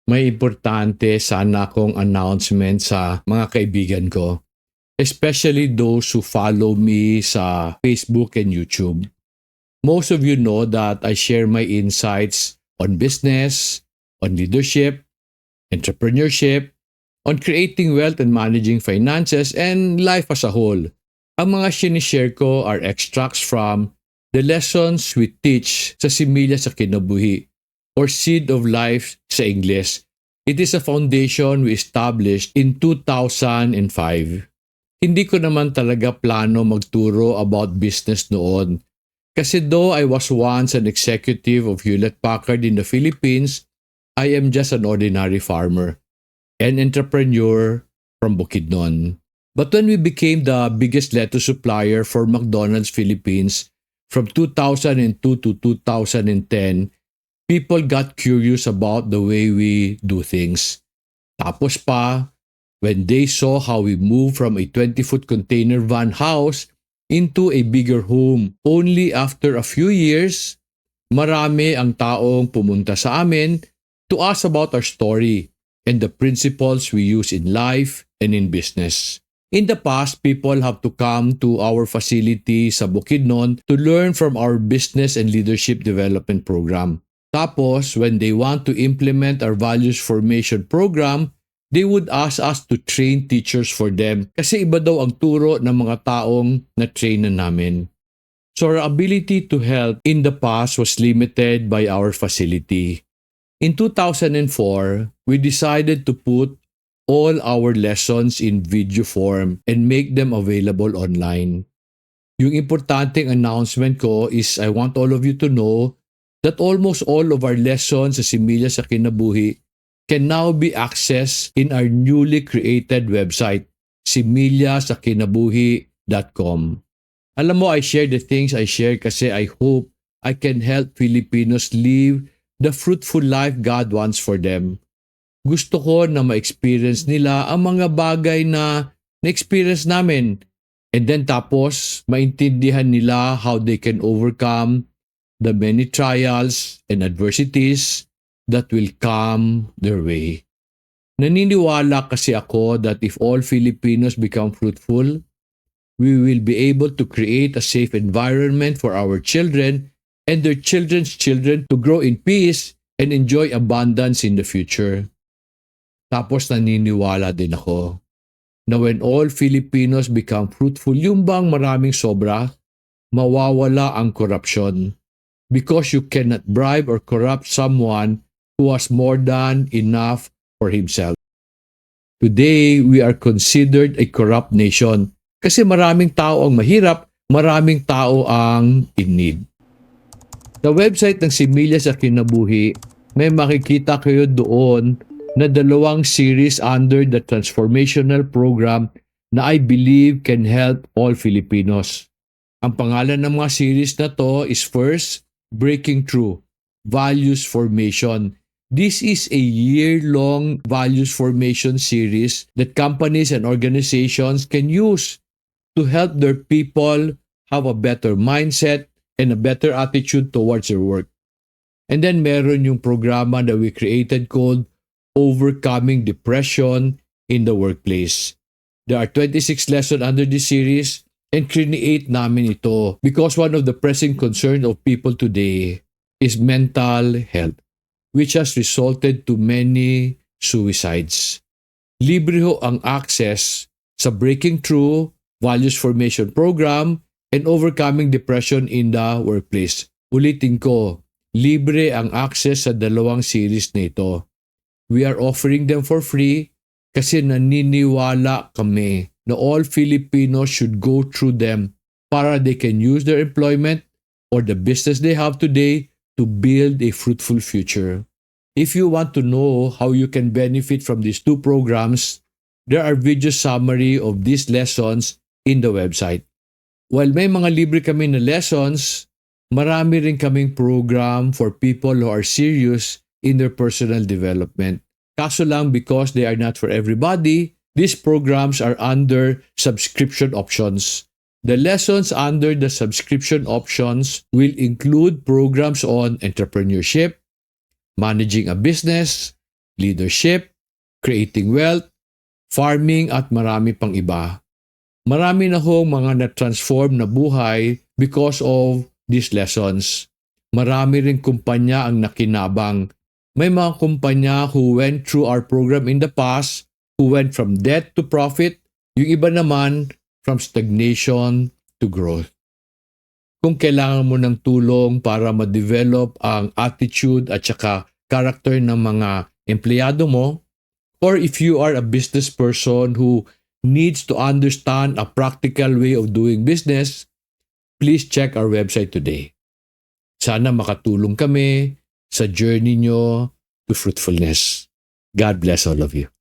may importante sana akong announcement sa mga kaibigan ko, especially those who follow me sa Facebook and YouTube. Most of you know that I share my insights on business, on leadership, entrepreneurship, on creating wealth and managing finances, and life as a whole. Ang mga sinishare ko are extracts from the lessons we teach sa Similya sa Kinabuhi, or Seed of Life sa English. It is a foundation we established in 2005. Hindi ko naman talaga plano magturo about business noon. Kasi though I was once an executive of Hewlett-Packard in the Philippines, I am just an ordinary farmer, an entrepreneur from Bukidnon. But when we became the biggest lettuce supplier for McDonald's Philippines from 2002 to 2010, people got curious about the way we do things. Tapos pa, when they saw how we moved from a 20-foot container van house into a bigger home only after a few years, marami ang taong pumunta sa amin to ask about our story and the principles we use in life and in business. In the past, people have to come to our facility sa Bukidnon to learn from our business and leadership development program. Tapos, when they want to implement our values formation program, they would ask us to train teachers for them kasi iba daw ang turo ng mga taong na-train na namin. So our ability to help in the past was limited by our facility. In 2004, we decided to put all our lessons in video form and make them available online. Yung importanteng announcement ko is I want all of you to know that almost all of our lessons sa Similya sa Kinabuhi can now be accessed in our newly created website, simillasakinabuhi.com. Alam mo, I share the things I share kasi I hope I can help Filipinos live the fruitful life God wants for them. Gusto ko na ma-experience nila ang mga bagay na na-experience namin. And then tapos, maintindihan nila how they can overcome the many trials and adversities that will come their way. Naniniwala kasi ako that if all Filipinos become fruitful, we will be able to create a safe environment for our children and their children's children to grow in peace and enjoy abundance in the future. Tapos naniniwala din ako na when all Filipinos become fruitful, yung bang maraming sobra, mawawala ang corruption. Because you cannot bribe or corrupt someone who has more than enough for himself. Today, we are considered a corrupt nation kasi maraming tao ang mahirap, maraming tao ang in need. Sa website ng Similya sa Kinabuhi, may makikita kayo doon na 2 series under the transformational program na I believe can help all Filipinos. Ang pangalan ng mga series na to is first, Breaking Through, Values Formation. This is a year-long values formation series that companies and organizations can use to help their people have a better mindset and a better attitude towards their work. And then meron yung programa that we created called Overcoming Depression in the Workplace. There are 26 lessons under this series and create namin ito because one of the pressing concerns of people today is mental health, which has resulted to many suicides. Libre ho ang access sa Breaking Through, Values Formation Program, and Overcoming Depression in the Workplace. Ulitin ko, libre ang access sa 2 series na ito. We are offering them for free kasi naniniwala kami na all Filipinos should go through them para they can use their employment or the business they have today to build a fruitful future. If you want to know how you can benefit from these 2 programs, there are video summary of these lessons in the website. While may mga libre kami na lessons, marami rin kaming program for people who are serious in their personal development. Kaso lang because they are not for everybody, these programs are under subscription options. The lessons under the subscription options will include programs on entrepreneurship, managing a business, leadership, creating wealth, farming at marami pang iba. Marami na hong mga na-transform na buhay because of these lessons. Marami ring kumpanya ang nakinabang. May mga kumpanya who went through our program in the past, who went from debt to profit, yung iba naman from stagnation to growth. Kung kailangan mo ng tulong para ma-develop ang attitude at saka character ng mga empleyado mo, or if you are a business person who needs to understand a practical way of doing business, please check our website today. Sana makatulong kami sa journey nyo to fruitfulness. God bless all of you.